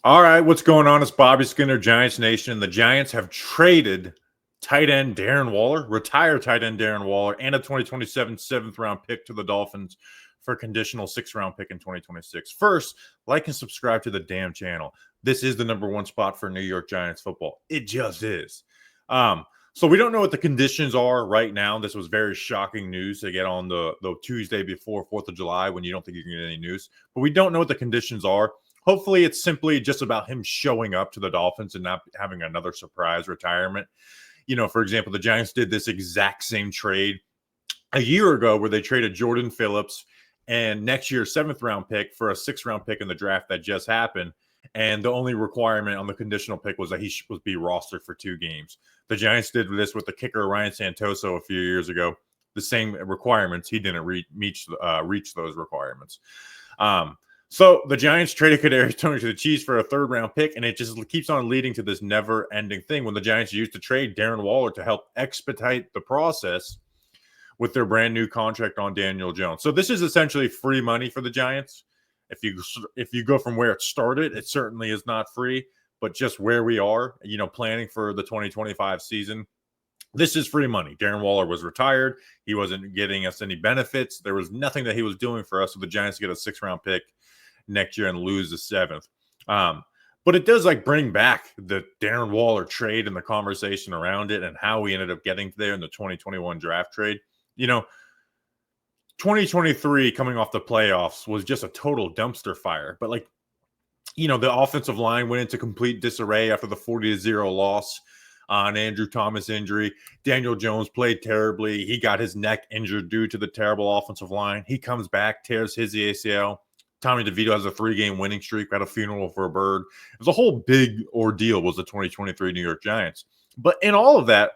All right, what's going on? It's Bobby Skinner, Giants Nation. The Giants have traded tight end Darren Waller, retired tight end Darren Waller, and a 2027 7th-round pick to the Dolphins for a conditional 6th-round pick in 2026. First, like and subscribe to the damn channel. This is the number one spot for New York Giants football. It just is. So we don't know what the conditions are right now. This was very shocking news to get on the Tuesday before 4th of July when you don't think you can get any news. But we don't know what the conditions are. Hopefully, it's simply just about him showing up to the Dolphins and not having another surprise retirement. You know, for example, the Giants did this exact same trade a year ago where they traded Jordan Phillips and next year's 7th-round pick for a 6th-round pick in the draft that just happened. And the only requirement on the conditional pick was that he would be rostered for 2 games. The Giants did this with the kicker Ryan Santoso a few years ago. The same requirements. He didn't reach those requirements. So the Giants traded Kadarius Toney to the Chiefs for a 3rd-round pick, and it just keeps on leading to this never-ending thing when the Giants used to trade Darren Waller to help expedite the process with their brand-new contract on Daniel Jones. So this is essentially free money for the Giants. If you go from where it started, it certainly is not free, but just where we are, planning for the 2025 season, this is free money. Darren Waller was retired. He wasn't getting us any benefits. There was nothing that he was doing for us, so the Giants get a 6th-round pick next year and lose the 7th. But it does bring back the Darren Waller trade and the conversation around it and how we ended up getting there in the 2021 draft trade. 2023 coming off the playoffs was just a total dumpster fire. But the offensive line went into complete disarray after the 40-0 loss on Andrew Thomas injury. Daniel Jones played terribly. He got his neck injured due to the terrible offensive line. He comes back, tears his ACL. Tommy DeVito has a 3-game winning streak, at a funeral for a bird. It was a whole big ordeal, was the 2023 New York Giants. But in all of that,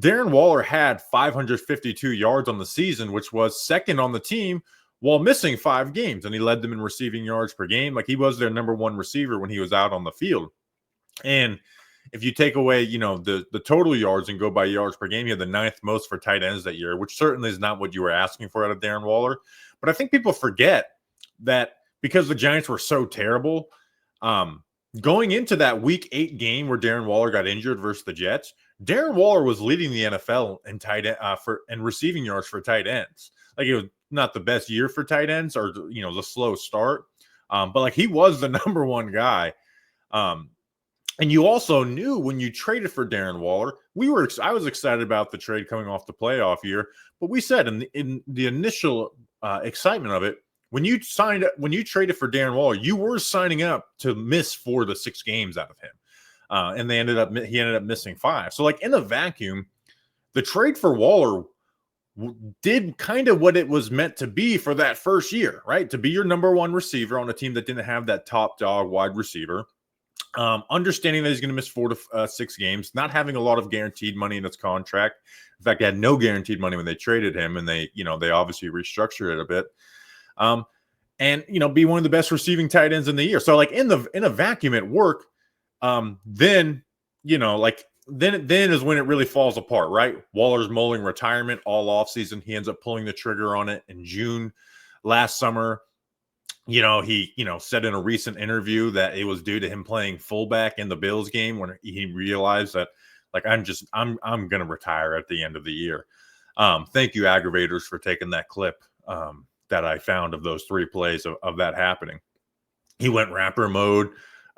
Darren Waller had 552 yards on the season, which was 2nd on the team while missing 5 games. And he led them in receiving yards per game. He was their number 1 receiver when he was out on the field. And if you take away, the total yards and go by yards per game, he had the 9th most for tight ends that year, which certainly is not what you were asking for out of Darren Waller. But I think people forget that because the Giants were so terrible, going into that Week 8 game where Darren Waller got injured versus the Jets, Darren Waller was leading the NFL in tight end and receiving yards for tight ends. It was not the best year for tight ends, or the slow start, but he was the number 1 guy. And you also knew when you traded for Darren Waller, I was excited about the trade coming off the playoff year, but we said in the initial excitement of it, when you traded for Darren Waller, you were signing up to miss 4 to 6 games out of him. And he ended up missing 5. So in a vacuum, the trade for Waller did kind of what it was meant to be for that first year, right? To be your number 1 receiver on a team that didn't have that top dog wide receiver. Understanding that he's going to miss 4 to 6 games, not having a lot of guaranteed money in his contract. In fact, they had no guaranteed money when they traded him, and they obviously restructured it a bit. And be one of the best receiving tight ends in the year. So in a vacuum at work, then is when it really falls apart, right? Waller's mulling retirement all offseason. He ends up pulling the trigger on it in June last summer. He said in a recent interview that it was due to him playing fullback in the Bills game when he realized that I'm going to retire at the end of the year. Thank you, aggravators, for taking that clip that I found of those 3 plays of that happening. He went rapper mode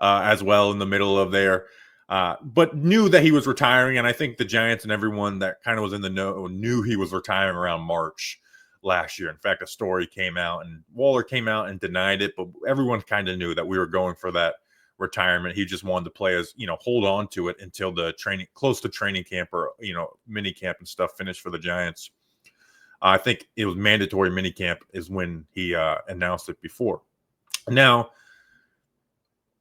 as well in the middle of there, but knew that he was retiring. And I think the Giants and everyone that kind of was in the know knew he was retiring around March last year. In fact, a story came out and Waller came out and denied it, but everyone kind of knew that we were going for that retirement. He just wanted to play as, hold on to it until the close to training camp or, mini camp and stuff finished for the Giants. I think it was mandatory minicamp is when he announced it before. Now,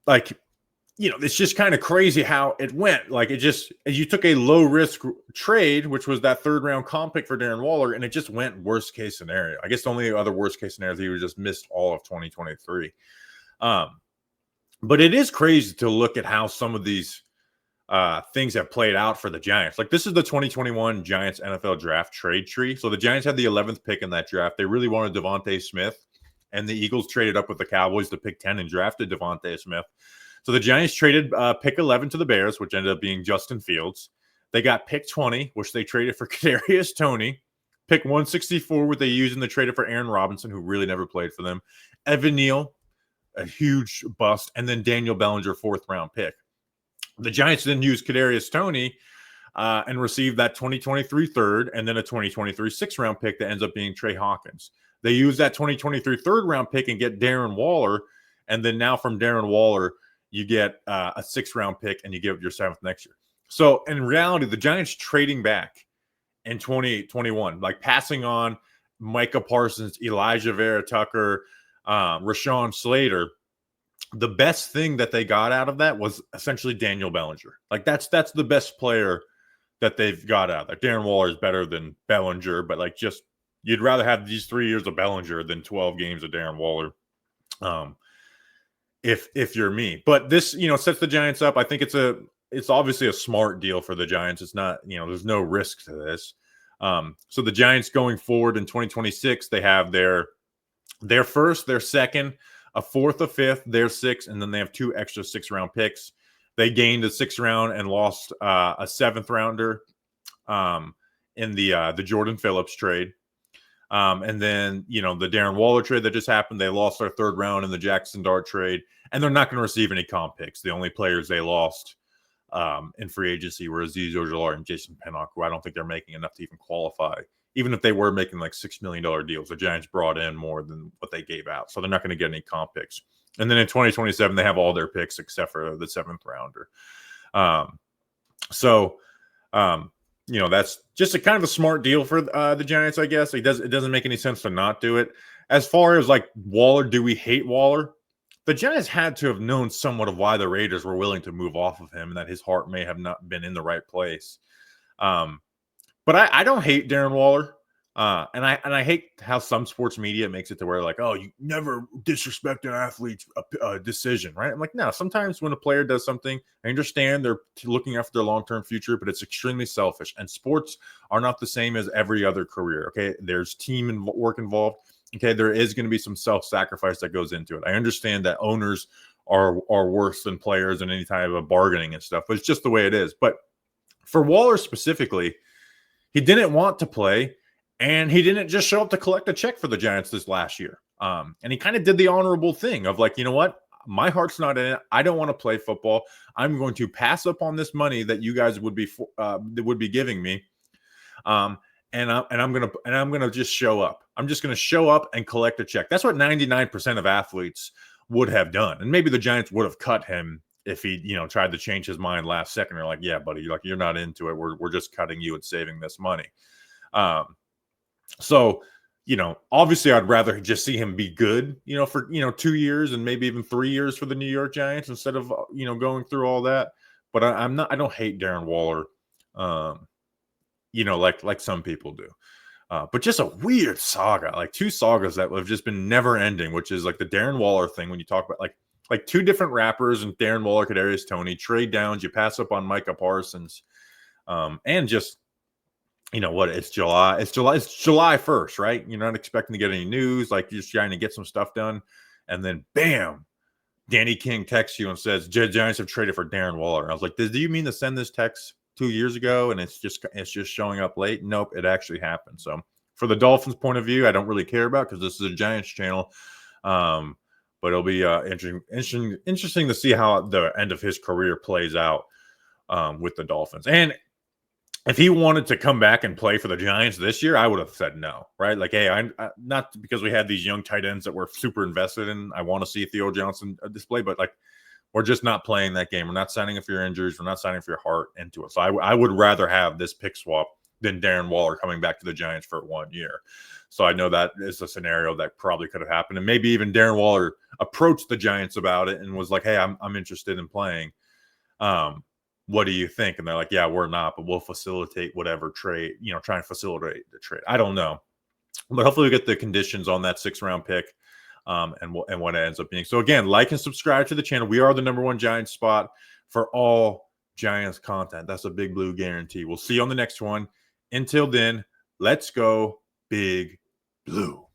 it's just kind of crazy how it went. You took a low risk trade, which was that 3rd-round comp pick for Darren Waller, and it just went worst case scenario. I guess the only other worst case scenario is he would just missed all of 2023. But it is crazy to look at how some of these things have played out for the Giants. This is the 2021 Giants NFL draft trade tree. So the Giants had the 11th pick in that draft. They really wanted Devontae Smith, and the Eagles traded up with the Cowboys to pick 10 and drafted Devontae Smith. So the Giants traded pick 11 to the Bears, which ended up being Justin Fields. They got pick 20, which they traded for Kadarius Toney. Pick 164, what they used in the trade for Aaron Robinson, who really never played for them. Evan Neal, a huge bust, and then Daniel Bellinger, 4th-round pick. The Giants then used Kadarius Toney and received that 2023 third and then a 2023 6th-round pick that ends up being Trey Hawkins. They use that 2023 3rd-round pick and get Darren Waller, and then now from Darren Waller, you get a 6th-round pick and you give it your 7th next year. So in reality, the Giants trading back in 2021, like passing on Micah Parsons, Elijah Vera Tucker, Rashawn Slater, the best thing that they got out of that was essentially Daniel Bellinger. Like that's the best player that they've got out of that. Darren Waller is better than Bellinger, but like just you'd rather have these 3 years of Bellinger than 12 games of Darren Waller. If you're me, but this, sets the Giants up. I think it's obviously a smart deal for the Giants. It's not, there's no risk to this. So the Giants going forward in 2026, they have their first, their second, a 4th, a 5th, their 6th, and then they have 2 extra 6th-round picks. They gained a 6th round and lost a 7th rounder in the Jordan Phillips trade. And then, the Darren Waller trade that just happened, they lost their 3rd round in the Jackson Dart trade, and they're not going to receive any comp picks. The only players they lost in free agency were Azeez Ojulari and Jason Pinnock, who I don't think they're making enough to even qualify. Even if they were making like $6 million deals, the Giants brought in more than what they gave out. So they're not going to get any comp picks. And then in 2027, they have all their picks except for the 7th rounder. That's just a kind of a smart deal for the Giants, I guess. It doesn't make any sense to not do it. As far as like Waller, do we hate Waller? The Giants had to have known somewhat of why the Raiders were willing to move off of him and that his heart may have not been in the right place. But I don't hate Darren Waller. And I hate how some sports media makes it to where like, oh, you never disrespect an athlete's decision, right? I'm like, no, sometimes when a player does something, I understand they're looking after their long-term future, but it's extremely selfish. And sports are not the same as every other career, okay? There's team and work involved. Okay, there is going to be some self-sacrifice that goes into it. I understand that owners are worse than players in any type of bargaining and stuff, but it's just the way it is. But for Waller specifically, he didn't want to play, and he didn't just show up to collect a check for the Giants this last year. And he kind of did the honorable thing of like, you know what? My heart's not in it. I don't want to play football. I'm going to pass up on this money that you guys would be giving me. And I'm gonna just show up. I'm just gonna show up and collect a check. That's what 99% of athletes would have done. And maybe the Giants would have cut him if he, tried to change his mind last second. They're like, yeah, buddy, you're not into it. We're just cutting you and saving this money. So, obviously I'd rather just see him be good, for 2 years and maybe even 3 years for the New York Giants instead of going through all that. But I don't hate Darren Waller. Like some people do. But just a weird saga, like 2 sagas that have just been never ending, which is like the Darren Waller thing. When you talk about like 2 different rappers and Darren Waller, Kadarius Toney, trade downs, you pass up on Micah Parsons, and just, it's July 1st, right? You're not expecting to get any news. Like you're just trying to get some stuff done. And then bam, Danny King texts you and says, Giants have traded for Darren Waller. And I was like, do you mean to send this text 2 years ago and it's just showing up late? Nope, it actually happened. So for the Dolphins point of view, I don't really care about because this is a Giants channel. But it'll be interesting to see how the end of his career plays out with the Dolphins. And if he wanted to come back and play for the Giants this year, I would have said no, right? Like, hey, I not because we had these young tight ends that we're super invested in. I want to see Theo Johnson display, but like, we're just not playing that game. We're not signing up for your injuries. We're not signing for your heart into it. So I would rather have this pick swap than Darren Waller coming back to the Giants for 1 year. So I know that is a scenario that probably could have happened. And maybe even Darren Waller approached the Giants about it and was like, hey, I'm interested in playing. What do you think? And they're like, yeah, we're not, but we'll facilitate whatever trade, try and facilitate the trade. I don't know. But hopefully we get the conditions on that 6th-round pick. And what it ends up being. So again, like and subscribe to the channel. We are the #1 Giants spot for all Giants content. That's a Big Blue guarantee. We'll see you on the next one. Until then, let's go Big Blue.